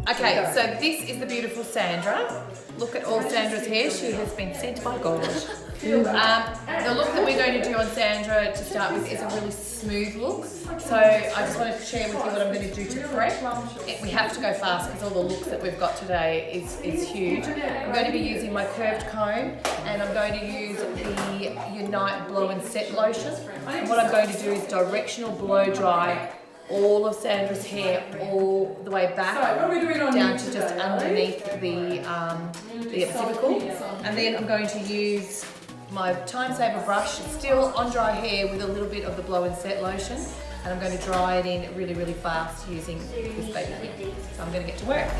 Okay, so this is the beautiful Sandra. Look at all Sandra's hair. She has been sent by God. The look that we're going to do on Sandra to start with is a really smooth look. So I just wanted to share with you what I'm going to do to prep. We have to go fast because all the looks that we've got today is huge. I'm going to be using my curved comb and I'm going to use the Unite Blow and Set lotion. And what I'm going to do is directional blow dry all of Sandra's hair all the way back down to just underneath the occipital, and then I'm going to use my time saver brush still on dry hair with a little bit of the blow and set lotion, and I'm going to dry it in really, really fast using this baby here. So I'm going to get to work.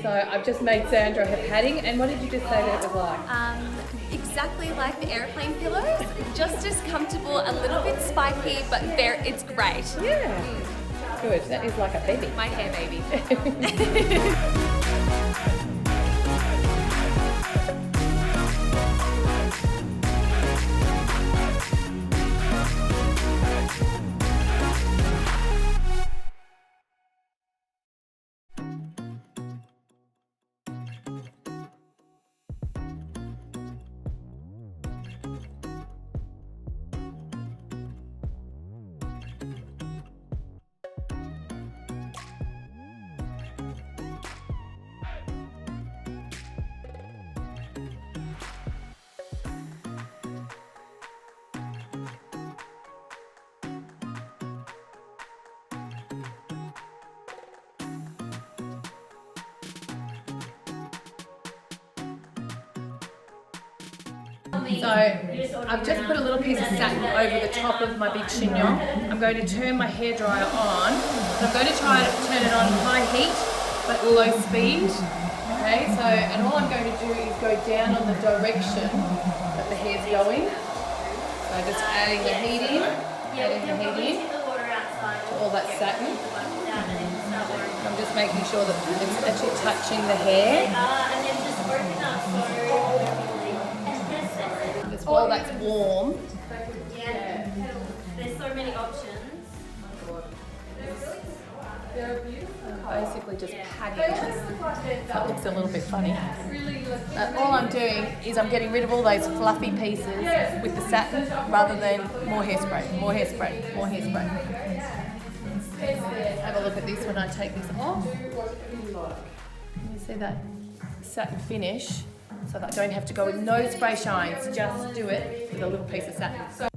So I've just made Sandra her padding, and what did you just say that it was like? Exactly like the airplane pillows, just as comfortable, a little bit spiky, but it's great. Yeah, good. That is like a baby. My hair baby. So I've just put a little piece of satin over the top of my big chignon. I'm going to turn my hairdryer on. And I'm going to try to turn it on high heat but low speed. Okay, so and all I'm going to do is go down on the direction that the hair's going. So just adding the heat in, to all that satin. I'm just making sure that it's actually touching the hair. While that's warm. Yeah, there's so many options. Basically just padding. That looks a little bit funny. All I'm doing is I'm getting rid of all those fluffy pieces with the satin rather than more hairspray, more hairspray, more hairspray. Have a look at this when I take this off. You see that satin finish? So that I don't have to go with no spray shines, just do it with a little piece of satin.